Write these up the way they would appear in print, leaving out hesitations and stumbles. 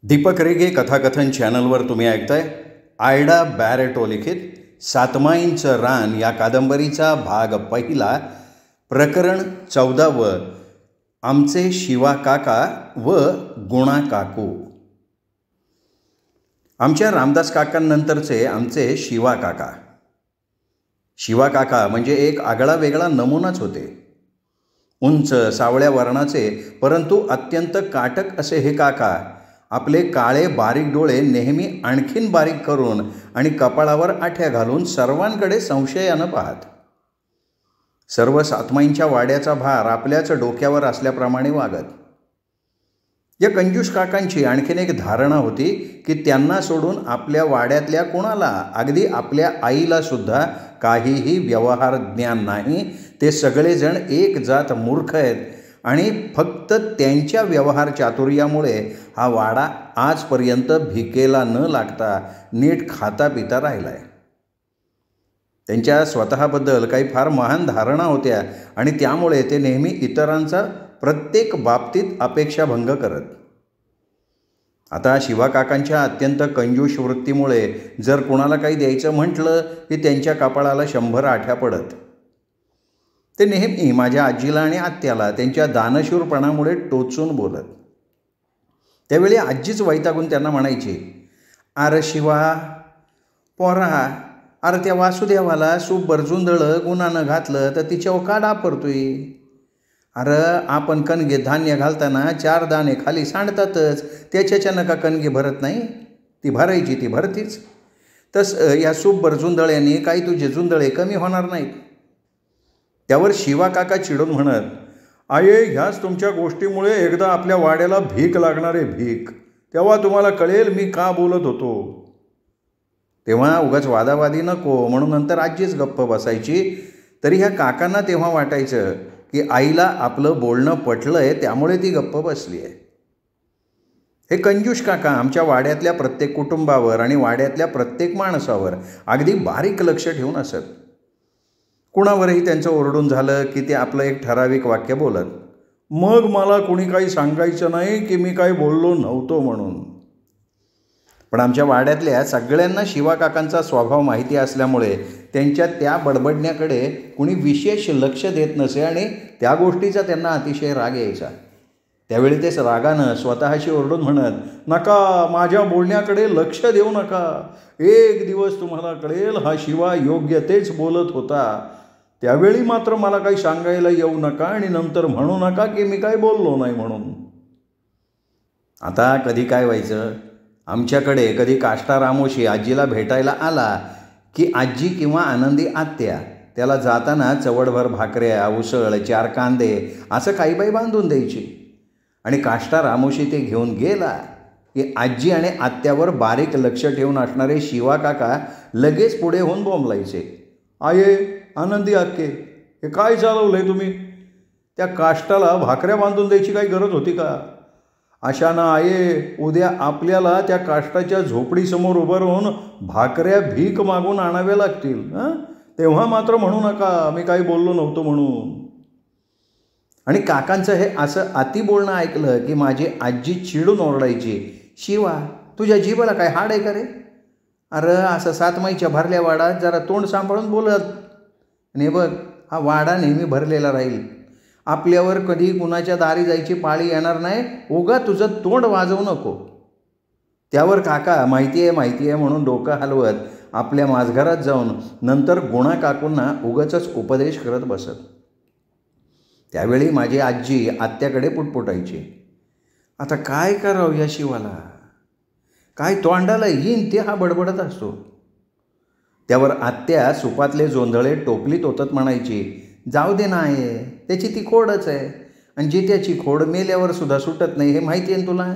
दीपक रेगे कथाकथन चॅनलवर तुम्ही ऐकताय आयडा बॅरेटो लिखित सातमाईंचं रान या कादंबरीचा भाग पहिला, प्रकरण 14. आमचे शिवा काका व गुणा काकू. आमच्या रामदास काकांनंतरचे आमचे शिवा काका. शिवा काका म्हणजे एक आगळा वेगळा नमुनाच होते. उंच सावळ्या वर्णाचे परंतु अत्यंत काटक असे हे काका आपले काळे बारीक डोळे नेहमी आणखीन बारीक करून आणि कपाळावर आठ्या घालून सर्वांकडे संशयानं पाहत. सर्व सातमाईंच्या वाड्याचा भार आपल्याच डोक्यावर असल्याप्रमाणे वागत. या कंजूस काकांची आणखीन एक धारणा होती की त्यांना सोडून आपल्या वाड्यातल्या कोणाला, अगदी आपल्या आईला सुद्धा काहीही व्यवहार ज्ञान नाही. ते सगळेजण एक जात मूर्ख आहेत आणि फक्त त्यांच्या व्यवहार चातुर्यामुळे हा वाडा आजपर्यंत भिकेला न लागता नीट खाता पिता राहिला आहे. त्यांच्या स्वतःबद्दल काही फार महान धारणा होत्या आणि त्यामुळे ते नेहमी इतरांचा प्रत्येक बाबतीत अपेक्षाभंग करत. आता शिवा काकांच्या अत्यंत कंजूष वृत्तीमुळे जर कोणाला काही द्यायचं म्हटलं की त्यांच्या कपाळाला 100 आठ्या पडत. ते नेहमी माझ्या आजीला आणि आत्याला त्यांच्या दानशूरपणामुळे टोचून बोलत. त्यावेळी आजीच वैतागून त्यांना म्हणायची, "अरे शिवा पोरा, अरे त्या वासुदेवाला सूप बरजुंदळं गुणानं घातलं तर तिच्यावर का डापरतोय? अरे आपण कणगे धान्य घालताना 4 दाणे खाली सांडतातच, त्याच्यानं का कणगे भरत नाही? ती भरायची ती भरतीच. तसं या सूप बरजुंदळ्याने काही तुझे जुंदळे कमी होणार नाहीत." त्यावर शिवा काका चिडून म्हणत, "आये, ह्याच तुमच्या गोष्टीमुळे एकदा आपल्या वाड्याला भीक लागणारे भीक. तेव्हा तुम्हाला कळेल मी का बोलत होतो." तेव्हा उगाच वादावादी नको म्हणून नंतर आजीच गप्प बसायची. तरी ह्या काकांना तेव्हा वाटायचं की आईला आपलं बोलणं पटलंय त्यामुळे ती गप्प बसली आहे. हे कंजूष काका आमच्या वाड्यातल्या प्रत्येक कुटुंबावर आणि वाड्यातल्या प्रत्येक माणसावर अगदी बारीक लक्ष ठेवून असत. कुणावरही त्यांचं ओरडून झालं की ते आपलं एक ठराविक वाक्य बोलत, "मग मला कुणी काही सांगायचं नाही की मी काही बोललो नव्हतो म्हणून." पण आमच्या वाड्यातल्या सगळ्यांना शिवा काकांचा स्वभाव माहिती असल्यामुळे त्यांच्या त्या बडबडण्याकडे कुणी विशेष लक्ष देत नसे आणि त्या गोष्टीचा त्यांना अतिशय राग यायचा. त्यावेळी ते रागानं स्वतःशी ओरडून म्हणत, "नका, माझ्या बोलण्याकडे लक्ष देऊ नका. एक दिवस तुम्हाला कळेल हा शिवा योग्य तेच बोलत होता. त्यावेळी मात्र मला काही सांगायला येऊ नका आणि नंतर म्हणू नका की मी काही बोललो नाही म्हणून." आता कधी काय व्हायचं, आमच्याकडे कधी काष्टा रामोशी आजीला भेटायला आला की आजी किंवा आनंदी आत्या त्याला जाताना चवडभर भाकऱ्या, उसळ, 4 कांदे असं काही बाई बांधून द्यायची. आणि काष्टा रामोशी ते घेऊन गेला की आजी आणि आत्यावर बारीक लक्ष ठेवून असणारे शिवा काका लगेच पुढे होऊन बोंबलायचे, "आये, आनंदी आत्ये, हे काय चालवलंय तुम्ही? त्या काष्टाला भाकऱ्या बांधून द्यायची काही गरज होती का? अशानं आये, उद्या आपल्याला त्या काष्टाच्या झोपडीसमोर उभं राहून भाकऱ्या भीक मागून आणाव्या लागतील. तेव्हा मात्र म्हणू नका मी काही बोललो नव्हतो म्हणून." आणि काकांचं हे असं अति बोलणं ऐकलं की माझी आजी चिडून ओरडायची, "शिवा, तुझ्या जीवाला काय हाड आहे का रे? अरे असं सातमाईच्या भरल्या वाडात जरा तोंड सांभाळून बोलत. आणि बघ, हा वाडा नेहमी भरलेला राहील. आपल्यावर कधी कुणाच्या दारी जायची पाळी येणार नाही. उगा तुझं तोंड वाजवू नको." त्यावर काका माहिती आहे म्हणून डोकं हलवत आपल्या माझघरात जाऊन नंतर गुणा काकूंना उगाचच उपदेश करत बसत. त्यावेळी माझी आजी आत्याकडे पुटपुटायची, "आता काय करावं या शिवाला? काय तोंडाला येईन ते हा बडबडत असतो." त्यावर आत्या सुपातले जोंधळे टोपलीत ओतत म्हणायची, "जाऊ दे ना आहे, त्याची ती खोडच आहे आणि जी त्याची खोड मेल्यावर सुद्धा सुटत नाही हे माहिती आहे ना तुला."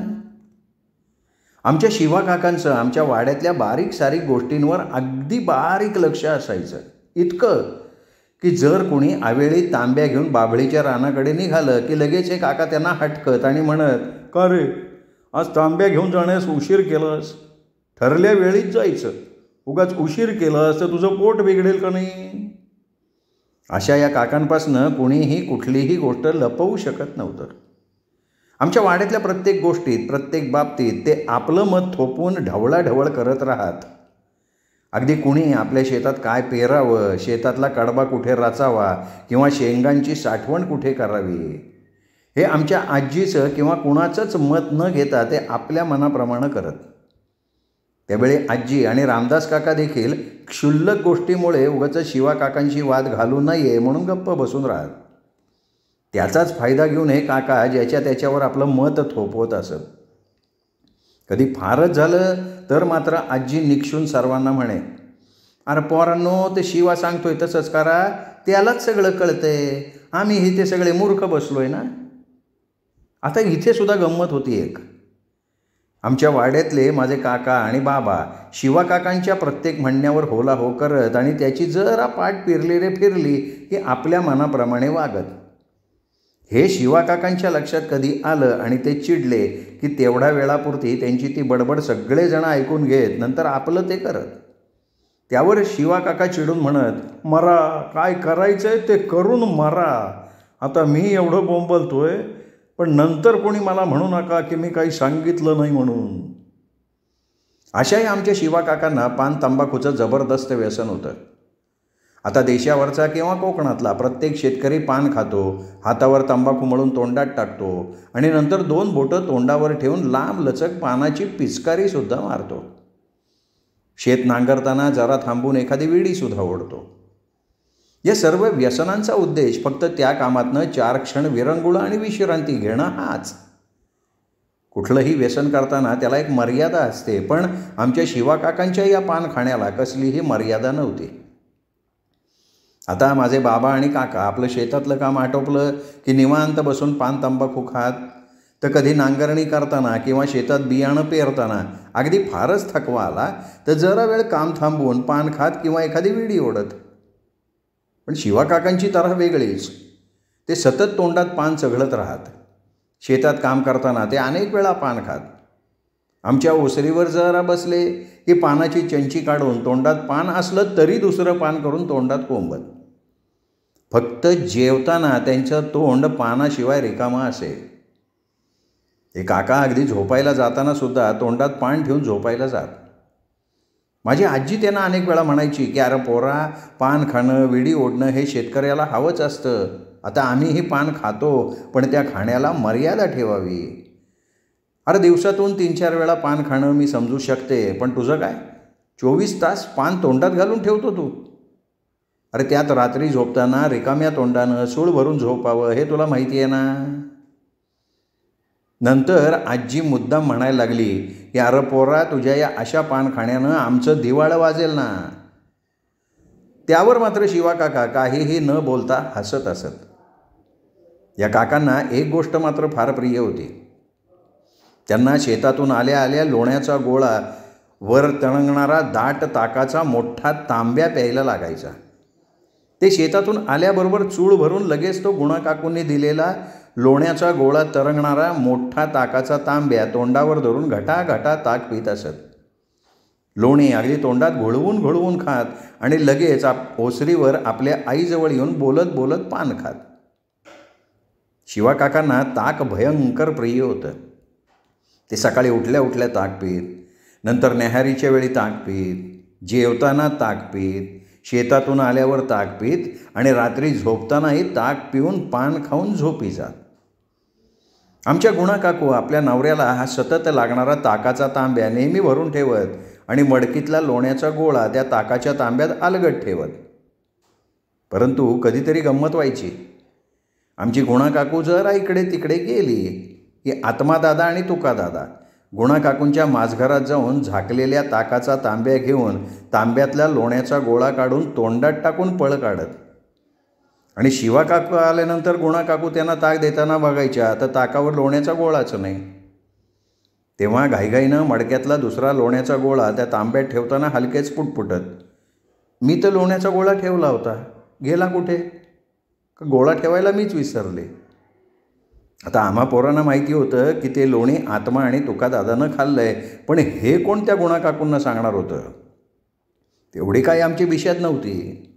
आमच्या शिवा काकांचं आमच्या वाड्यातल्या बारीक सारीक गोष्टींवर अगदी बारीक लक्ष असायचं. इतकं की जर कोणी आवेळी तांब्या घेऊन बाभळीच्या रानाकडे निघालं की लगेच हे काका त्यांना हटकत आणि म्हणत, "का रे, आज तांब्या घेऊन जाण्यास उशीर केलास? ठरल्या वेळीच जायचं. उगाच उशीर केलास तर तुझं पोट बिघडेल का नाही?" अशा या काकांपासनं कोणीही कुठलीही गोष्ट लपवू शकत नव्हतं. आमच्या वाड्यातल्या प्रत्येक गोष्टीत, प्रत्येक बाबतीत ते आपलं मत थोपवून ढवळाढवळ करत राहत. अगदी कुणी आपल्या शेतात काय पेरावं, शेतातला कडबा कुठे रचावा किंवा शेंगांची साठवण कुठे करावी, हे आमच्या आजीचं किंवा कुणाचंच मत न घेता ते आपल्या मनाप्रमाणे करत. त्यावेळी आजी आणि रामदास काका देखील क्षुल्लक गोष्टीमुळे उगाच शिवा काकांशी वाद घालू नये म्हणून गप्प बसून राहत. त्याचाच फायदा घेऊन हे काका ज्याच्या त्याच्यावर आपलं मत थोपवत असत. कधी फारच झालं तर मात्र आजी निक्षून सर्वांना म्हणे, अरे पोरांनो, ते शिवा सांगतोय तसंच करा, त्यालाच सगळं कळतंय, आम्ही इथे सगळे मूर्ख बसलोय ना. आता इथे सुद्धा गंमत होती एक. आमच्या वाड्यातले माझे काका आणि बाबा शिवा काकांच्या प्रत्येक म्हणण्यावर होला हो करत आणि त्याची जरा पाठ फिरली रे फिरली की आपल्या मनाप्रमाणे वागत. हे शिवा काकांच्या लक्षात कधी आलं आणि ते चिडले की तेवढ्या वेळापुरती त्यांची ती बडबड सगळेजण ऐकून घेत नंतर आपलं ते करत. त्यावर शिवा काका चिडून म्हणत, मरा, काय करायचंय ते करून मरा. आता मी एवढं बोंबलतोय, पण नंतर कोणी मला म्हणू नका की मी काही सांगितलं नाही म्हणून. अशाही आमच्या शिवा काकांना पान तंबाखूचं जबरदस्त व्यसन होतं. आता देशावरचा किंवा कोकणातला प्रत्येक शेतकरी पान खातो, हातावर तंबाखू मळून तोंडात टाकतो आणि नंतर 2 बोटं तोंडावर ठेवून लांब लचक पानाची पिचकारीसुद्धा मारतो. शेत नांगरताना जरा थांबून एखादी विडीसुद्धा ओढतो. या सर्व व्यसनांचा उद्देश फक्त त्या कामातनं 4 क्षण विरंगुळा आणि विश्रांती घेणं हाच. कुठलंही व्यसन करताना त्याला एक मर्यादा असते, पण आमच्या शिवा काकांच्या या पान खाण्याला कसलीही मर्यादा नव्हती. आता माझे बाबा आणि काका आपलं शेतातलं काम आटोपलं की निवांत बसून पान तंबाखू खात, तर कधी नांगरणी करताना किंवा शेतात बियाणं पेरताना अगदी फारच थकवा आला तर जरा वेळ काम थांबवून पान खात किंवा एखादी विडी ओढत. पण शिवा काकांची तऱ्हा वेगळीच. ते सतत तोंडात पान चघळत राहत. शेतात काम करताना ते अनेक वेळा पान खात. आमच्या ओसरीवर जरा बसले की पानाची चंची काढून तोंडात पान असलं तरी दुसरं पान करून तोंडात कोंबत. फक्त जेवताना त्यांचं तोंड पानाशिवाय रिकामं असे. हे काका अगदी झोपायला जाताना सुद्धा तोंडात पान ठेवून झोपायला जात. माझी आजी त्यांना अनेक वेळा म्हणायची की अरे पोरा, पान खाणं, विडी ओढणं हे शेतकऱ्याला हवंच असतं. आता आम्हीही पान खातो, पण त्या खाण्याला मर्यादा ठेवावी. अरे दिवसातून 3-4 वेळा पान खाणं मी समजू शकते, पण तुझं काय, 24 तास पान तोंडात घालून ठेवतो तू. अरे त्यात रात्री झोपताना रिकाम्या तोंडानं सूळ भरून झोपावं हे तुला माहिती आहे ना. नंतर आजी मुद्दाम म्हणायला लागली की अरे पोरा, तुझ्या या अशा पान खाण्यानं आमचं दिवाळं वाजेल ना. त्यावर मात्र शिवा काका काहीही न बोलता हसत असत. या काकांना एक गोष्ट मात्र फार प्रिय होती. त्यांना शेतातून आल्या आल्या लोण्याचा गोळा, वर तळंगणारा दाट ताकाचा मोठा तांब्या प्यायला लागायचा. ते शेतातून आल्याबरोबर चूळ भरून लगेच तो गुणा काकूंनी दिलेला लोण्याचा गोळा तरंगणारा मोठा ताकाचा तांब्या तोंडावर धरून घटाघटा ताक पित असत. लोणी अगदी तोंडात घोळवून घोळवून खात आणि लगेच ओसरीवर आपल्या आईजवळ येऊन बोलत बोलत पान खात. शिवा काकांना ताक भयंकर प्रिय होतं. ते सकाळी उठल्या उठल्या ताक पीत, नंतर न्याहारीच्या वेळी ताक पीत, जेवताना ताक पीत, शेतातून आल्यावर ताक पीत आणि रात्री झोपतानाही ताक पिऊन पान खाऊन झोपी जात. आमच्या गुणा काकू आपल्या नवऱ्याला हा सतत लागणारा ताकाचा तांब्या नेहमी भरून ठेवत आणि मडकीतला लोण्याचा गोळा त्या ताकाच्या तांब्यात अलगद ठेवत. परंतु कधीतरी गंमत व्हायची. आमची गुणा काकू जरा इकडे तिकडे गेली की आत्मादादा आणि तुकादादा गुणा काकूंच्या माझघरात जाऊन झाकलेल्या ताकाचा तांब्या घेऊन तांब्यातला लोण्याचा गोळा काढून तोंडात टाकून पळ काढत. आणि शिवा काकू आल्यानंतर गुणा काकू त्यांना ताक देताना बघायच्या तर ताकावर लोण्याचा गोळाच नाही. तेव्हा घाईघाईनं मडक्यातला दुसरा लोण्याचा गोळा त्या तांब्यात ठेवताना हलकेच पुटपुटत, मी तर लोण्याचा गोळा ठेवला होता, गेला कुठे, का गोळा ठेवायला मीच विसरले. आता आम्हा पोरांना माहिती होतं की ते लोणी आत्मा आणि तुकादादानं खाल्लंय, पण हे कोण त्या गुणा काकूंना सांगणार होतं. तेवढी काही आमची विषयात नव्हती.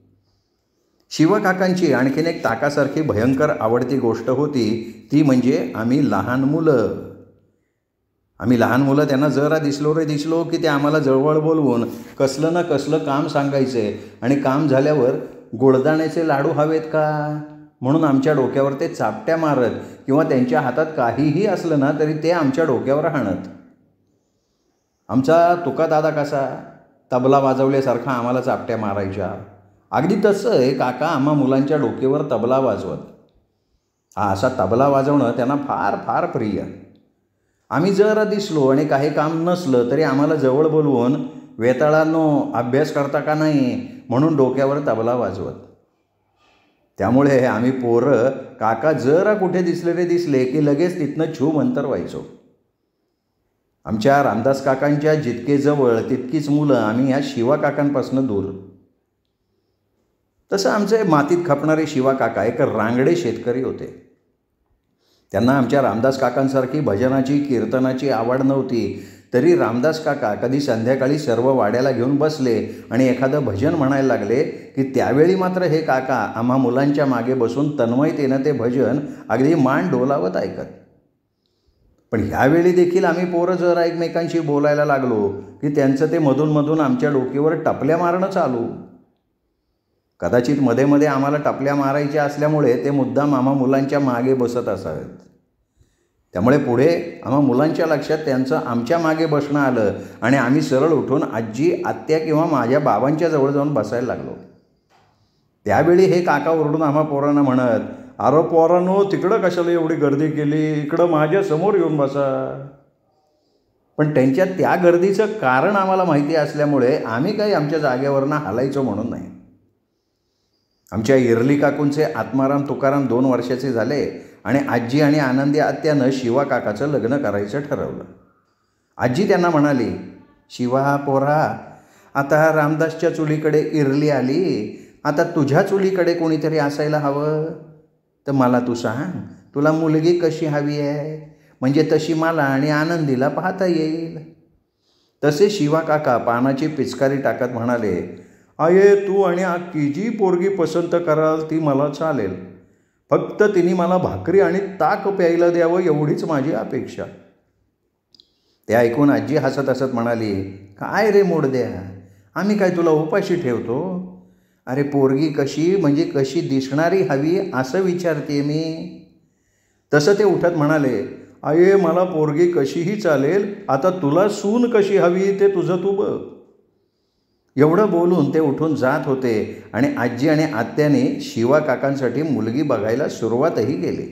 शिवाकाकांची आणखीन एक ताकासारखी भयंकर आवडती गोष्ट होती, ती म्हणजे आम्ही लहान मुलं त्यांना जरा दिसलो की ते आम्हाला जवळ बोलवून कसलं ना कसलं काम सांगायचे आणि काम झाल्यावर गुळदाण्याचे लाडू हवेत का म्हणून आमच्या डोक्यावर ते चापट्या मारत किंवा त्यांच्या हातात काहीही असलं ना तरी ते आमच्या डोक्यावर हाणत. आमचा तुकादादा कसा तबला वाजवल्यासारखा आम्हाला चापट्या मारायच्या, अगदी तसं आहे काका आम्हा मुलांच्या डोक्यावर तबला वाजवत. हा असा तबला वाजवणं त्यांना फार फार प्रिय. आम्ही जरा दिसलो आणि काही काम नसलं तरी आम्हाला जवळ बोलवून वेताळांनो अभ्यास करता का नाही म्हणून डोक्यावर तबला वाजवत. त्यामुळे आम्ही पोरं काका जरा कुठे दिसले की लगेच तिथनं छूम अंतर व्हायचो. आमच्या रामदास काकांच्या जितके जवळ तितकीच मुलं आम्ही ह्या शिवा काकांपासून दूर. तसं आमचे मातीत खपणारे शिवा काका एक रांगडे शेतकरी होते. त्यांना आमच्या रामदास काकांसारखी भजनाची कीर्तनाची आवड नव्हती, तरी रामदास काका कधी संध्याकाळी सर्व वाड्याला घेऊन बसले आणि एखादं भजन म्हणायला लागले की त्यावेळी मात्र हे काका आम्हा मुलांच्या मागे बसून तन्मयतेनं ते भजन अगदी मान डोलावत ऐकत. पण ह्यावेळी देखील आम्ही पोरं जरा एकमेकांशी बोलायला लागलो की त्यांचं ते मधून आमच्या डोकीवर टपल्या मारणं चालू. कदाचित मध्ये आम्हाला टपल्या मारायच्या असल्यामुळे ते मुद्दाम आम्हा मुलांच्या मागे बसत असावेत. त्यामुळे पुढे आम्हा मुलांच्या लक्षात त्यांचं आमच्या मागे बसणं आलं आणि आम्ही सरळ उठून आजी, आत्या किंवा माझ्या बाबांच्या जवळ जाऊन बसायला लागलो. त्यावेळी हे काका ओरडून आम्हा पोरांना म्हणत, अरे पोरांनो तिकडं कशाला एवढी गर्दी केली, इकडं माझ्यासमोर येऊन बसा. पण त्यांच्या त्या गर्दीचं कारण आम्हाला माहिती असल्यामुळे आम्ही काही आमच्या जागेवरनं हलायचो म्हणून नाही. आमच्या इरली काकूंचे आत्माराम तुकाराम 2 वर्षाचे झाले आणि आजी आणि आनंदी आत्यानं शिवा काकाचं लग्न करायचं ठरवलं. आजी त्यांना म्हणाली, शिवा पोरा, आता रामदासच्या चुलीकडे इरली आली, आता तुझ्या चुलीकडे कोणीतरी असायला हवं. तर मला तू सांग, तुला मुलगी कशी हवी आहे, म्हणजे तशी मला आणि आनंदीला पाहता येईल. तसे शिवा काका पानाची पिचकारी टाकत म्हणाले, आये तू आणि आक्की जी पोरगी पसंत कराल ती मला चालेल, फक्त तिने मला भाकरी आणि ताक प्यायला द्यावं एवढीच माझी अपेक्षा. ते ऐकून आजी हसत हसत म्हणाली, काय रे मोडद्या, आम्ही काय तुला उपाशी ठेवतो. अरे पोरगी कशी म्हणजे कशी दिसणारी हवी असं विचारते मी. तसं ते उठत म्हणाले, आये मला पोरगी कशीही चालेल, आता तुला सून कशी हवी ते तुझं तू बघ. एवढं बोलून ते उठून जात होते आणि आजी आणि आत्याने शिवा काकांसाठी मुलगी बघायला सुरुवातही केली.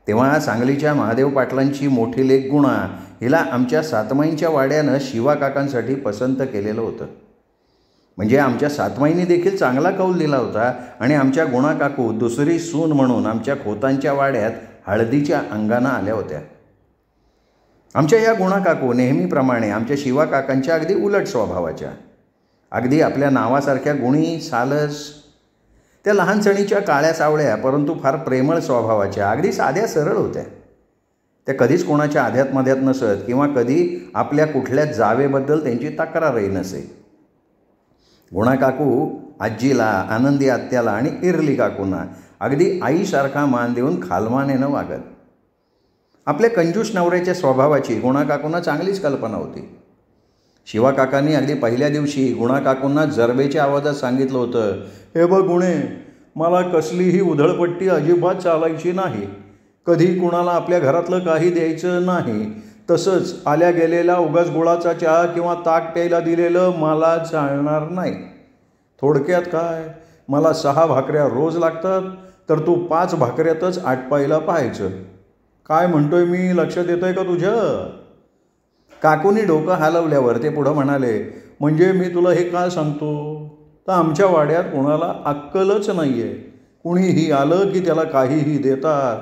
तेव्हा सांगलीच्या महादेव पाटलांची मोठी लेक गुणा हिला आमच्या सातमाईंच्या वाड्यानं शिवा काकांसाठी पसंत केलेलं होतं. म्हणजे आमच्या सातमाईंनी देखील चांगला कौल दिला होता आणि आमच्या गुणा काकू दुसरी सून म्हणून आमच्या खोतांच्या वाड्यात हळदीच्या अंगानं आल्या होत्या. आमच्या या गुणा काकू नेहमीप्रमाणे आमच्या शिवा काकांच्या अगदी उलट स्वभावाच्या, अगदी आपल्या नावासारख्या गुणी सालस. त्या लहानसणीच्या काळ्या सावळ्या परंतु फार प्रेमळ स्वभावाच्या, अगदी साध्या सरळ होत्या. त्या कधीच कोणाच्या आध्यात्मध्यात नसत किंवा कधी आपल्या कुठल्या जावेबद्दल त्यांची तक्रारही नसे. गुणा काकू आजीला, आनंदी आत्याला आणि इरली काकूंना अगदी आईसारखा मान देऊन खालमानेनं वागत. आपल्या कंजूस नवऱ्याच्या स्वभावाची गुणा काकूंना चांगलीच कल्पना होती. शिवा काकांनी अगदी पहिल्या दिवशी गुणा काकूंना जरबेच्या आवाजात सांगितलं होतं, हे बघ गुणे, मला कसलीही उधळपट्टी अजिबात चालायची नाही, कधी कुणाला आपल्या घरातलं काही द्यायचं नाही, तसंच आल्या गेलेला उगाच गुळाचा चहा किंवा ताक प्यायला दिलेलं मला चालणार नाही. थोडक्यात काय, मला 6 भाकऱ्या रोज लागतात, तर तू 5 भाकऱ्यातच आटपायला पाहायचं. काय म्हणतोय मी, लक्षात येतंय का तुझ्या? काकूनी डोकं हलवल्यावर ते पुढं म्हणाले, म्हणजे मी तुला हे काय सांगतो, तर आमच्या वाड्यात कोणाला अक्कलच नाही आहे. कुणीही आलं की त्याला काहीही देतात.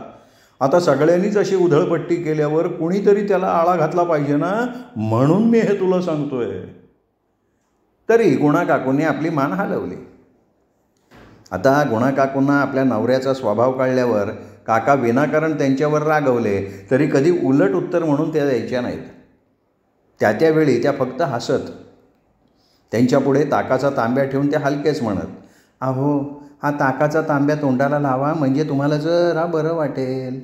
आता सगळ्यांनीच अशी उधळपट्टी केल्यावर कुणीतरी त्याला आळा घातला पाहिजे ना, म्हणून मी हे तुला सांगतोय. तरी गुणा काकूंनी आपली मान हलवली. आता गुणा काकूंना आपल्या नवऱ्याचा स्वभाव कळल्यावर काका विनाकारण त्यांच्यावर रागवले तरी कधी उलट उत्तर म्हणून त्या द्यायच्या नाहीत. त्यावेळी त्या फक्त हसत त्यांच्यापुढे ताकाचा तांब्या ठेवून त्या हलकेच म्हणत, अहो हा ताकाचा तांब्या तोंडाला लावा, म्हणजे तुम्हाला जरा बरं वाटेल.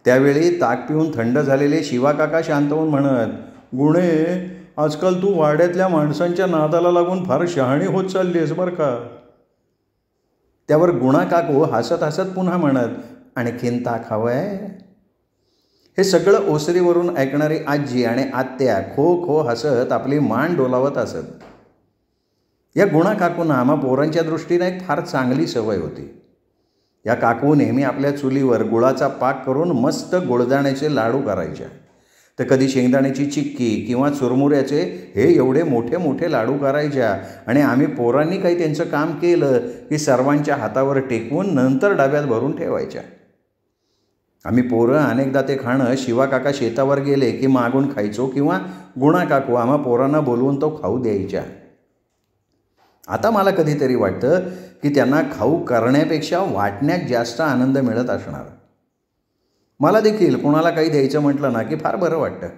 त्यावेळी ताक पिऊन थंड झालेले शिवाकाका शांत होऊन म्हणत, गुणे, आजकाल तू वाड्यातल्या माणसांच्या नादाला लागून फार शहाणी होत चालली आहेस बरं का. त्यावर गुणा काकू हसत हसत पुन्हा म्हणत, आणखीन ताक हवंय. हे सगळं ओसरीवरून ऐकणारी आजी आणि आत्या खो खो हसत आपली मान डोलावत असत. या गुणा काकूंना आम्हा पोरांच्या दृष्टीने एक फार चांगली सवय होती. या काकू नेहमी आपल्या चुलीवर गुळाचा पाक करून मस्त गुळदाण्याचे लाडू करायच्या. तर कधी शेंगदाण्याची चिक्की किंवा चुरमुऱ्याचे हे एवढे मोठे मोठे लाडू करायच्या आणि आम्ही पोरांनी काही त्यांचं काम केलं की सर्वांच्या हातावर टेकवून नंतर डब्यात भरून ठेवायच्या. आम्ही पोरं अनेकदा ते खाणं शिवाकाका शेतावर गेले की मागून खायचो किंवा गुणा काकू आम्हा पोरांना बोलवून तो खाऊ द्यायच्या. आता मला कधीतरी वाटतं की त्यांना खाऊ करण्यापेक्षा वाटण्यात जास्त आनंद मिळत असणार. मला देखील कोणाला काही द्यायचं म्हटलं ना की फार बरं वाटतं.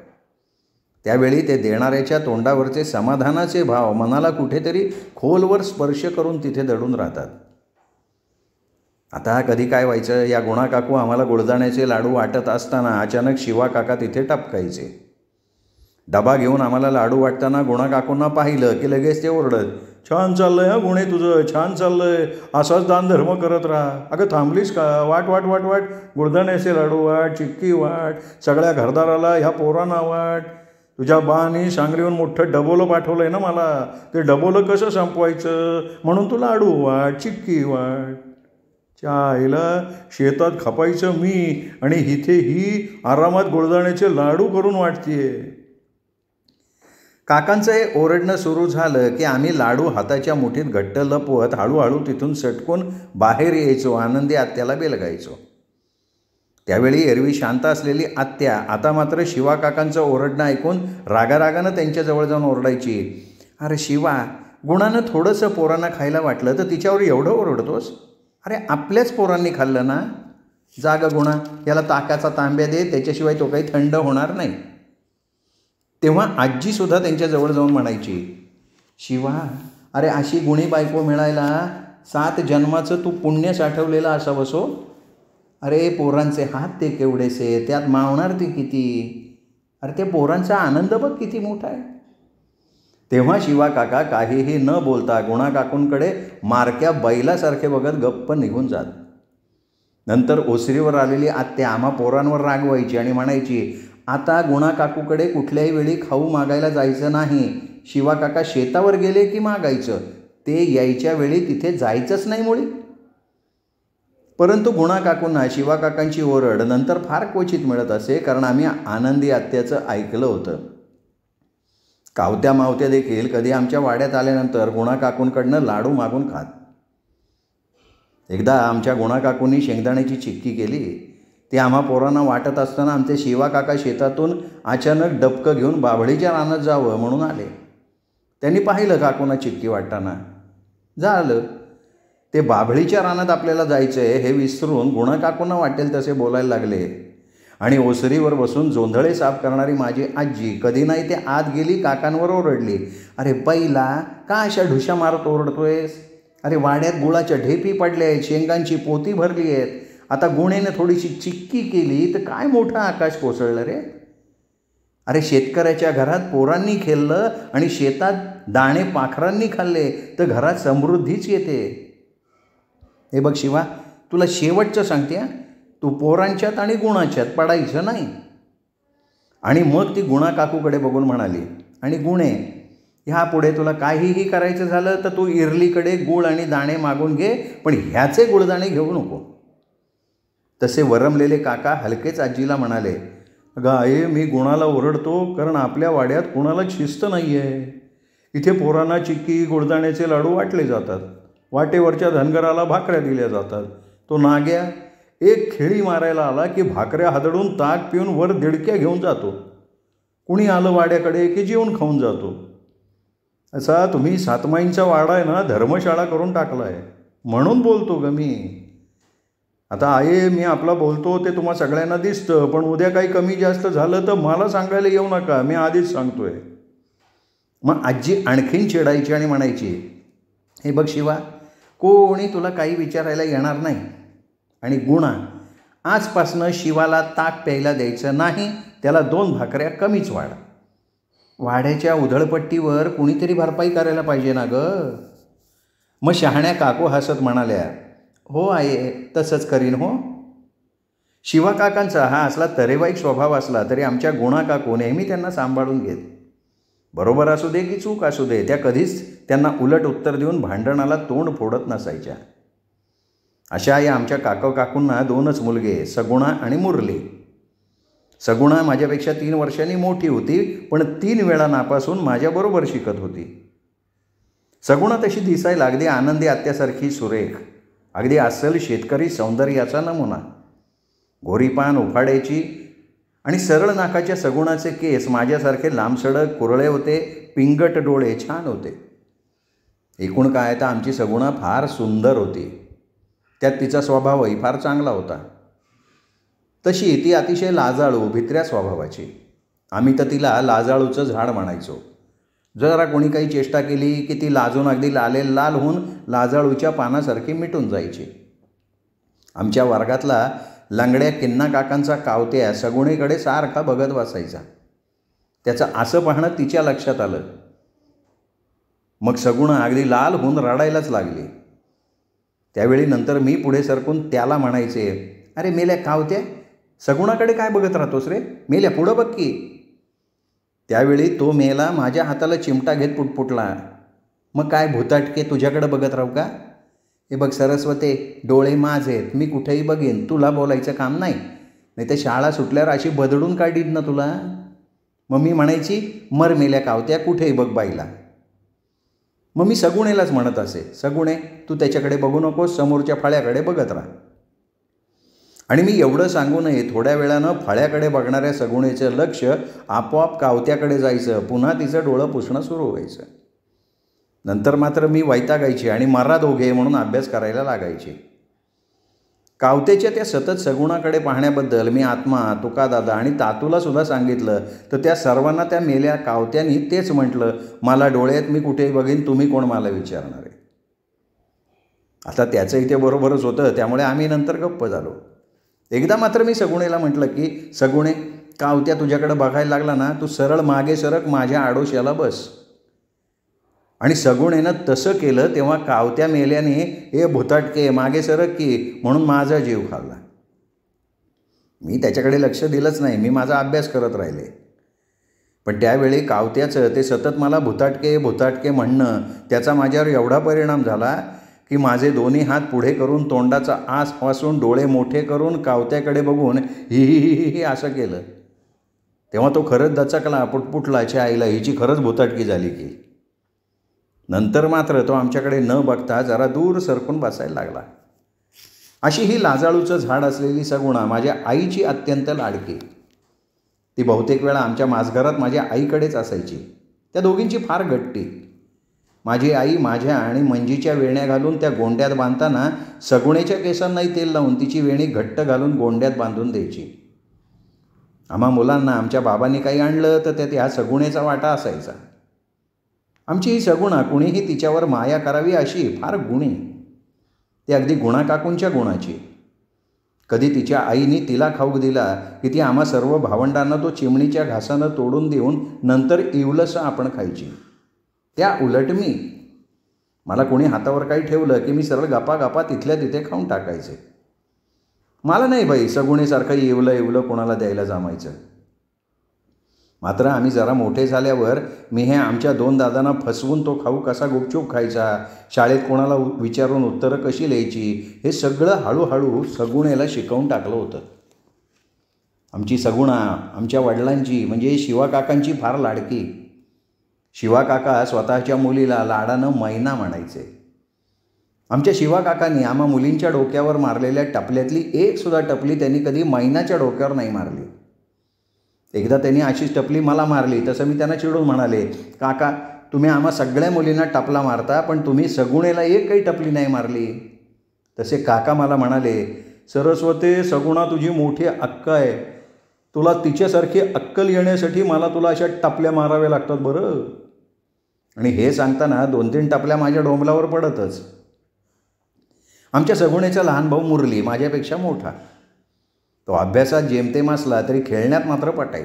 त्यावेळी ते देणाऱ्याच्या तोंडावरचे समाधानाचे भाव मनाला कुठेतरी खोलवर स्पर्श करून तिथे दडून राहतात. आता कधी काय व्हायचं, या गुणा काकू आम्हाला गुळदाण्याचे लाडू वाटत असताना अचानक शिवा काका तिथे टपकायचे. डबा घेऊन आम्हाला लाडू वाटताना गुणा काकूंना पाहिलं की लगेच ते ओरडत, छान चाललंय हा गुणे तुझं, छान चाललंय, असाच दानधर्म करत राहा. अगं थांबलीस का, वाट वाट वाट वाट, गुळदाण्याचे लाडू वाट, चिक्की वाट, सगळ्या घरदाराला ह्या पोरांना वाट. तुझ्या बानी सांगलीहून मोठं डबोलं पाठवलं आहे ना मला, ते डबोलं कसं संपवायचं म्हणून तू लाडू वाट, चिक्की वाट. आईला शेतात खपायचं मी आणि इथे ही आरामात गुळदाण्याचे लाडू करून वाटतेय. काकांचं हे ओरडणं सुरू झालं की आम्ही लाडू हाताच्या मुठीत घट्ट लपवत हळूहळू तिथून सटकून बाहेर यायचो, आनंदी आत्याला बेलगायचो. त्यावेळी एरवी शांत असलेली आत्या आता मात्र शिवा काकांचं ओरडणं ऐकून रागारागानं त्यांच्याजवळ जाऊन ओरडायची, अरे शिवा, गुणानं थोडंसं पोरांना खायला वाटलं तर तिच्यावर एवढं ओरडतोस. अरे आपल्याच पोरांनी खाल्लं ना, जाग गुणा, याला ताकाचा तांब्या दे, त्याच्याशिवाय तो काही थंड होणार नाही. तेव्हा आजीसुद्धा त्यांच्याजवळ जाऊन म्हणायची, शिवा, अरे अशी गुणी बायको मिळायला 7 जन्माचं तू पुण्य साठवलेलं असावंस हो. अरे पोरांचे हात ते केवढेसे, त्यात मावणार ते किती. अरे ते पोरांचा आनंद बघ किती मोठा आहे. तेव्हा शिवा काका काहीही न बोलता गुणा काकूंकडे मारक्या बैलासारखे बघत गप्प निघून जात. नंतर ओसरीवर आलेली आत्या आम्हा पोरांवर रागवायची आणि म्हणायची, आता गुणा काकूकडे कुठल्याही वेळी खाऊ मागायला जायचं नाही. शिवा काका शेतावर गेले की मागायचं, ते यायच्या वेळी तिथे जायचंच नाही मुळी. परंतु गुणा काकूंना शिवा काकांची ओरड नंतर फार क्वचित मिळत असे, कारण आम्ही आनंदी आत्याचं ऐकलं होतं. कावत्या मावत्या देखील कधी आमच्या वाड्यात आल्यानंतर गुणा काकूंकडनं लाडू मागून खात. एकदा आमच्या गुणा काकूंनी शेंगदाण्याची चिक्की केली. ती आम्हा पोरांना वाटत असताना आमचे शिवा काका शेतातून अचानक डबकं घेऊन बाभळीच्या रानात जावं म्हणून आले. त्यांनी पाहिलं काकूंना चिक्की वाटताना. झालं, ते बाभळीच्या रानात आपल्याला जायचं आहे हे विसरून गुणा काकूंना वाटेल तसे बोलायला लागले आणि ओसरीवर बसून जोंधळे साफ करणारी माझी आजी कधी नाही ते आत गेली, काकांवर ओरडली, अरे बैला, का अशा ढुशा मारत ओरडतोयस. अरे वाड्यात गुळाच्या ढेपी पडल्या आहेत, शेंगांची पोती भरली आहेत, आता गुणेनं थोडीशी चिक्की केली तर काय मोठं आकाश कोसळलं रे. अरे शेतकऱ्याच्या घरात पोरांनी खेळलं आणि शेतात दाणे पाखरांनी खाल्ले तर घरात समृद्धीच येते. हे बघ शिवा, तुला शेवटचं सांगते, तू पोरांच्यात आणि गुणाच्यात पडायचं नाही. आणि मग ती गुणा काकूकडे बघून म्हणाली, आणि गुणे, ह्या पुढे तुला काहीही करायचं झालं तर तू इरलीकडे गुळ आणि दाणे मागून घे, पण ह्याचे गुळदाणे घेऊ नको. तसे वरमलेले काका हलकेच आजीला म्हणाले, अगं आई, मी गुणाला ओरडतो कारण आपल्या वाड्यात कुणाला शिस्त नाही आहे. इथे पोरांना चिक्की गुळदाण्याचे लाडू वाटले जातात, वाटेवरच्या धनगराला भाकऱ्या दिल्या जातात. तो नाग्या एक खेळी मारायला आला की भाकऱ्या हादडून ताक पिऊन वर दिडक्या घेऊन जातो. कुणी आलं वाड्याकडे की जेवून खाऊन जातो. असा तुम्ही सातमाईंचा वाडा आहे ना, धर्मशाळा करून टाकला आहे म्हणून बोलतो ग मी. आता आहे, मी आपला बोलतो ते तुम्हा सगळ्यांना दिसतं, पण उद्या काही कमी जास्त झालं तर मला सांगायला येऊ नका, मी आधीच सांगतोय. मग आजी आणखीन चिडायची आणि म्हणायची, हे बघ शिवा, कोणी तुला काही विचारायला येणार नाही. आणि गुणा, आजपासनं शिवाला ताक प्यायला द्यायचं नाही, त्याला 2 भाकऱ्या कमीच वाढ. वाड्याच्या उधळपट्टीवर कुणीतरी भरपाई करायला पाहिजे ना गं. मग शहाण्या काकू हसत म्हणाल्या, हो आहे, तसंच करीन हो. शिवा काकांचा हा असला तरेवाईक स्वभाव असला तरी आमच्या गुणा काकू नेहमी त्यांना सांभाळून घेत. बरोबर असू दे की चूक असू दे, त्या कधीच त्यांना उलट उत्तर देऊन भांडणाला तोंड फोडत नसायच्या. अशा या आमच्या काकूंना 2च मुलगे, सगुणा आणि मुरली. सगुणा माझ्यापेक्षा 3 वर्षांनी मोठी होती, पण 3 वेळा नापासून माझ्याबरोबर शिकत होती. सगुणा तशी दिसायला अगदी आनंदी आत्यासारखी सुरेख, अगदी अस्सल शेतकरी सौंदर्याचा नमुना. गोरीपान उफाड्याची आणि सरळ नाकाच्या सगुणाचे केस माझ्यासारखे लांबसडक कुरळे होते, पिंगट डोळे छान होते. एकूण काय तर आमची सगुणा फार सुंदर होती. त्यात तिचा स्वभावही फार चांगला होता. तशी ती अतिशय लाजाळू भित्र्या स्वभावाची. आम्ही तर तिला लाजाळूचं झाड म्हणायचो. जरा कोणी काही चेष्टा केली की ती लाजून अगदी लाल होऊन लाजाळूच्या पानासारखी मिटून जायची. आमच्या वर्गातला लंगड्या किन्ना काकांचा कावत्या सगुणेकडे सारखा बघत बसायचा. त्याचं असं पाहणं तिच्या लक्षात आलं. मग सगुणा अगदी लाल होऊन रडायलाच लागली. त्यावेळी नंतर मी पुढे सरकून त्याला म्हणायचे, अरे मेल्या कावत्या, सगुणाकडे काय बघत राहतोस रे, मेल्या पुढं बघ की. त्यावेळी तो मेला माझ्या हाताला चिमटा घेत पुटपुटला, मग काय भुताटके तुझ्याकडे बघत राहू का? हे बघ सरस्वते, डोळे माझेत, मी कुठेही बघेन, तुला बोलायचं काम नाही. नाही तर शाळा सुटल्यावर अशी बदडून काढीन ना तुला. मग मी म्हणायची, मर मेल्या कावत्या, कुठेही बघ बाईला. मग मी सगुणेलाच म्हणत असे, सगुणे तू त्याच्याकडे बघू नकोस, समोरच्या फळ्याकडे बघत राहा. आणि मी एवढं सांगूनही थोड्या वेळानं फळ्याकडे बघणाऱ्या सगुणेचं लक्ष आपोआप कावत्याकडे जायचं. पुन्हा तिचं डोळं पुसणं सुरू व्हायचं. नंतर मात्र मी वैतागायची आणि मरा दोघे म्हणून अभ्यास करायला लागायचे. कावतेच्या त्या सतत सगुणाकडे पाहण्याबद्दल मी आत्मा, तुकादादा आणि तातूला सुद्धा सांगितलं, तर त्या सर्वांना त्या मेल्या कावत्यांनी तेच म्हटलं, मला डोळ्यात मी कुठेही बघीन, तुम्ही कोण मला विचारणार आहे. आता त्याचं इथे बरोबरच होतं, त्यामुळे आम्ही नंतर गप्प झालो. एकदा मात्र मी सगुणेला म्हटलं की, सगुणे कावत्या तुझ्याकडे बघायला लागला ना, तू सरळ मागे सरक, माझ्या आडोश्याला बस. आणि सगुणेनं तसं केलं तेव्हा कावत्या मेल्याने हे भुताटके मागे सरक की म्हणून माझा जीव खाल्ला. मी त्याच्याकडे लक्ष दिलंच नाही, मी माझा अभ्यास करत राहिले. पण त्यावेळी कावत्याचं ते सतत मला भुताटके भुताटके म्हणणं, त्याचा माझ्यावर एवढा परिणाम झाला की माझे दोन्ही हात पुढे करून तोंडाचा आस वासून डोळे मोठे करून कावत्याकडे बघून ही ही ही ही असं केलं. तेव्हा तो खरंच दचकला, पुटपुटलाच्या आईला हिची खरंच भुताटकी झाली की. नंतर मात्र तो आमच्याकडे न बघता जरा दूर सरकून बसायला लागला. अशी ही लाजाळूचं झाड असलेली सगुणा माझ्या आईची अत्यंत लाडकी. ती बहुतेक वेळा आमच्या माजघरात माझ्या आईकडेच असायची. त्या दोघींची फार गट्टी. माझी आई माझ्या आणि मंजीच्या वेण्या घालून त्या गोंड्यात बांधताना सगुणेच्या केसांनाही तेल लावून तिची वेणी घट्ट घालून गोंड्यात बांधून द्यायची. आम्हा मुलांना आमच्या बाबांनी काही आणलं तर त्यात ह्या सगुणेचा वाटा असायचा. आमची ही सगुणा कुणीही तिच्यावर माया करावी अशी फार गुणी. ती अगदी गुणाकाकूंच्या गुणाची. कधी तिच्या आईने तिला खाऊक दिला की ती आम्हा सर्व भावंडांना तो चिमणीच्या घासानं तोडून देऊन नंतर इवलंसं आपण खायची. त्या उलट मला कोणी हातावर काही ठेवलं की मी सरळ गपागपा तिथल्या तिथे खाऊन टाकायचे. मला नाही बाई सगुणेसारखं इवलं कोणाला द्यायला जमायचं. मात्र आम्ही जरा मोठे झाल्यावर मी हे आमच्या 2 दादांना फसवून तो खाऊ कसा गुपचूप खायचा, शाळेत कोणाला विचारून उत्तरं कशी लिहायची, हे सगळं हळूहळू सगुणेला शिकवून टाकलं होतं. आमची सगुणा आमच्या वडिलांची म्हणजे शिवा काकांची फार लाडकी. शिवा काका स्वतःच्या मुलीला लाडानं मैना म्हणायचे. आमच्या शिवा काकांनी आम्हा मुलींच्या डोक्यावर मारलेल्या टपल्यातली एक सुद्धा टपली त्यांनी कधी मैनाच्या डोक्यावर नाही मारली. एकदा त्यांनी अशीच टपली मला मारली. तसं मी त्यांना चिडून म्हणाले, काका तुम्ही आम्हा सगळ्या मुलींना टपला मारता, पण तुम्ही सगुणेला एक काही टपली नाही मारली. तसे काका मला म्हणाले, सरस्वते सगुणा तुझी मोठी अक्का आहे, तुला तिच्यासारखी अक्कल येण्यासाठी मला तुला अशा टपल्या माराव्या लागतात बरं. आणि हे सांगताना 2-3 टपल्या माझ्या डोंबलावर पडतच. आमच्या सगुणेचा लहान भाऊ मुरली माझ्यापेक्षा मोठा. तो अभ्यासात जेमतेम असला तरी खेळण्यात मात्र पटाई.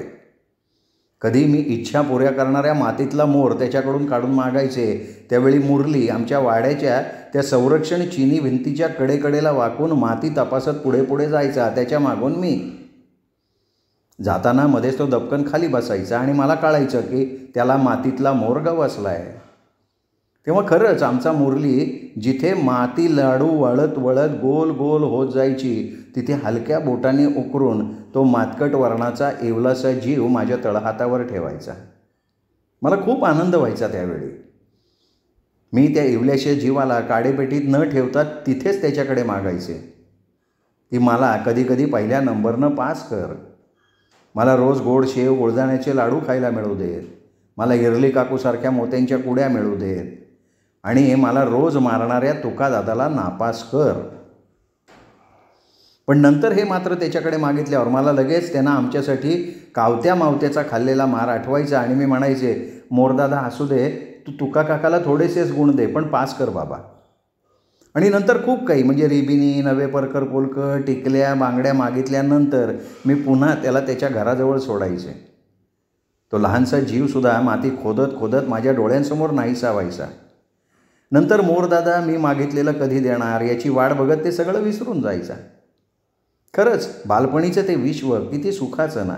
कधी मी इच्छा पुऱ्या करणाऱ्या मातीतला मोर त्याच्याकडून काढून मागायचे, त्यावेळी मुरली आमच्या वाड्याच्या त्या संरक्षण चिनी भिंतीच्या कडेकडेला वाकून माती तपासत पुढे पुढे जायचा. त्याच्या मागून मी. जाताना मध्येच तो दपकन खाली बसायचा आणि मला कळायचं की त्याला मातीतला मोर गवसलाय. तेव्हा खरंच आमचा मुरली जिथे माती लाडू वळत वळत गोल गोल होत जायची, तिथे हलक्या बोटाने उकरून तो मातकट वर्णाचा इवलासा जीव माझ्या तळहातावर ठेवायचा. मला खूप आनंद व्हायचा त्यावेळी. मी त्या इवल्याशा जीवाला काडेपेटीत न ठेवता तिथेच त्याच्याकडे मागायचे की मला कधीकधी पहिल्या नंबरनं पास कर. मला रोज गोड शेव गुळदाण्याचे लाडू खायला मिळू देत. मला इरली काकूसारख्या मोत्यांच्या कुड्या मिळू देत. आणि मला रोज मारणाऱ्या तुकादादाला नापास कर. पण नंतर हे मात्र त्याच्याकडे मागितल्यावर मला लगेच त्यांना आमच्यासाठी कावत्या मावत्याचा खाल्लेला मार आठवायचा आणि मी म्हणायचे, मोरदादा असू दे, तू तुका काकाला थोडेसेच गुण दे, पण पास कर बाबा. आणि नंतर खूप काही म्हणजे रिबिनी, नवे परकर पोलक, टिकल्या, बांगड्या मागितल्यानंतर मी पुन्हा त्याला त्याच्या घराजवळ सोडायचे. तो लहानसा जीवसुद्धा माती खोदत खोदत माझ्या डोळ्यांसमोर नाहीसा व्हायचा. नंतर मोरदादा मी मागितलेलं कधी देणार याची वाट बघत ते सगळं विसरून जायचा. खरंच बालपणीचं ते विश्व किती सुखाचं ना.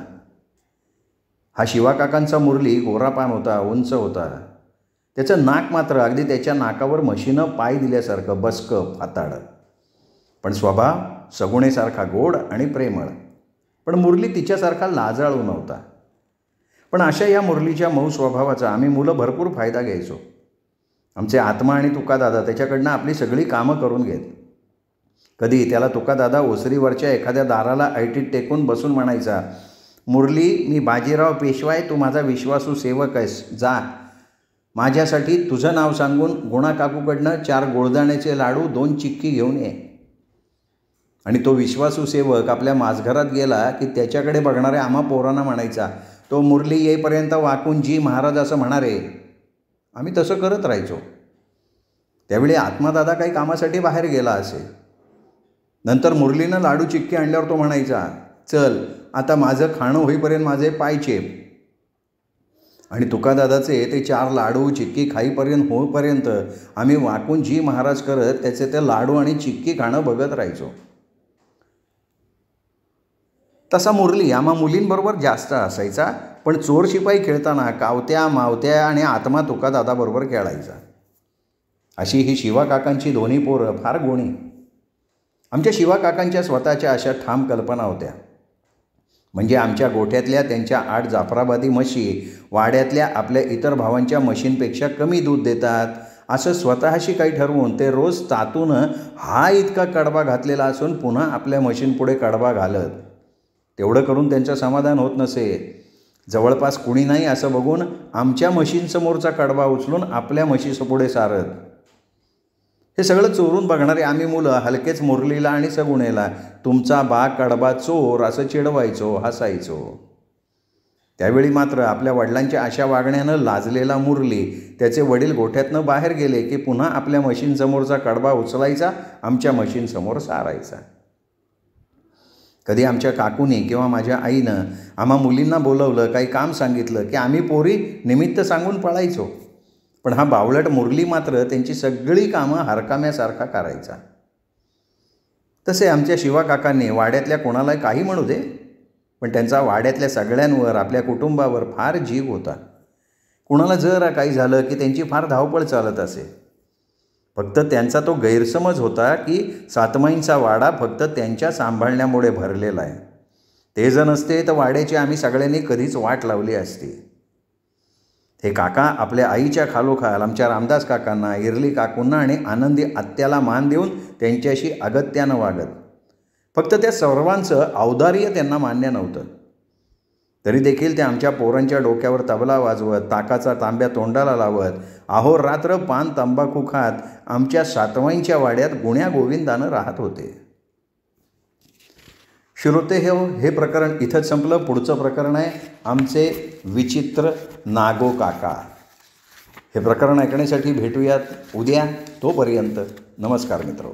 हा शिवाकाकांचा मुरली गोरापान होता, उंच होता. त्याचं नाक मात्र अगदी त्याच्या नाकावर म्हशीनं पाय दिल्यासारखं बसकं फाताड. पण स्वभाव सगुणेसारखा गोड आणि प्रेमळ. पण मुरली तिच्यासारखा लाजाळू नव्हता. पण अशा या मुरलीच्या मऊ स्वभावाचा आम्ही मुलं भरपूर फायदा घ्यायचो. आमचे आत्मा आणि तुकादादा त्याच्याकडनं आपली सगळी कामं करून घेत. कधी त्याला तुकादादा ओसरीवरच्या एखाद्या दाराला ऐटीत टेकून बसून म्हणायचा, मुरली, मी बाजीराव पेशवाय, तू माझा विश्वासू सेवक आहेस. जा, माझ्यासाठी तुझं नाव सांगून गुणा काकूकडनं 4 गुळदाण्याचे लाडू 2 चिक्की घेऊन ये. आणि तो विश्वासू सेवक आपल्या माझघरात गेला की त्याच्याकडे बघणाऱ्या आम्हा पोरांना म्हणायचा, तो मुरली येईपर्यंत वाकून जी महाराज असं म्हणारे. आम्ही तसं करत राहायचो. त्यावेळी आत्मादादा काही कामासाठी बाहेर गेला असे. नंतर मुरलीनं लाडू चिक्की आणल्यावर तो म्हणायचा, चल आता माझं खाणं होईपर्यंत माझे पाय चेप. आणि तुकादादाचे ते 4 लाडू चिक्की खाईपर्यंत होईपर्यंत आम्ही वाकून जी महाराज करत त्याचे ते लाडू आणि चिक्की खाणं बघत राहायचो. तसा मुरली आम्हा मुलींबरोबर जास्त असायचा, पण चोर शिपाई खेळताना कावत्या मावत्या आणि आत्मा तुकादादाबरोबर खेळायचा. अशी ही शिवाकाकांची दोन्ही पोरं फार गुणी. आमच्या शिवाकाकांच्या स्वतःच्या अशा ठाम कल्पना होत्या. म्हणजे आमच्या गोठ्यातल्या त्यांच्या 8 जाफराबादी म्हशी वाड्यातल्या आपल्या इतर भावांच्या म्हशींपेक्षा कमी दूध देतात असं स्वतःशी काही ठरवून ते रोज तातून हा इतका कडबा घातलेला असून पुन्हा आपल्या म्हशींपुढे कडबा घालत. तेवढं करून त्यांचं समाधान होत नसे. जवळपास कुणी नाही असं बघून आमच्या म्हशींसमोरचा कडबा उचलून आपल्या म्हशीसपुढे सारत. हे सगळं चोरून बघणारे आम्ही मुलं हलकेच मुरलीला आणि सगुणेला तुमचा बा कडबा चोर असं चिडवायचो, हसायचो. त्यावेळी मात्र आपल्या वडिलांच्या अशा वागण्यानं लाजलेला मुरली त्याचे वडील गोठ्यातनं बाहेर गेले की पुन्हा आपल्या म्हशींसमोरचा कडबा उचलायचा, आमच्या म्हशींसमोर सारायचा. कधी आमच्या काकूनी किंवा माझ्या आईनं आम्हा मुलींना बोलवलं, काही काम सांगितलं की आम्ही पोरी निमित्त सांगून पळायचो. पण हा बावळट मुरली मात्र त्यांची सगळी कामं हरकाम्यासारखा करायचा. तसे आमच्या शिवाकाकांनी वाड्यातल्या कोणाला काही म्हणू दे, पण त्यांचा वाड्यातल्या सगळ्यांवर, आपल्या कुटुंबावर फार जीव होता. कुणाला जरा काही झालं की त्यांची फार धावपळ चालत असे. फक्त त्यांचा तो गैरसमज होता की सातमाईंचा वाडा फक्त त्यांच्या सांभाळण्यामुळे भरलेला आहे. ते जर नसते तर वाड्याची आम्ही सगळ्यांनी कधीच वाट लावली असती. हे काका आपल्या आईच्या खालोखाल आमच्या रामदास काकांना, इरली काकूंना आणि आनंदी आत्याला मान देऊन त्यांच्याशी अगत्यानं वागत. फक्त त्या सर्वांचं औदार्य त्यांना मान्य नव्हतं. तरी देखील ते आमच्या पोरांच्या डोक्यावर तबला वाजवत, ताकाचा तांब्या तोंडाला लावत, अहोरात्र पान तंबाखू खात आमच्या सातवाईंच्या वाड्यात गुण्या गोविंदानं राहत होते. श्रोते हे प्रकरण इथंच संपलं. पुढचं प्रकरण आहे आमचे विचित्र नागो काका. हे प्रकरण ऐकण्यासाठी भेटूयात उद्या. तोपर्यंत नमस्कार मित्र.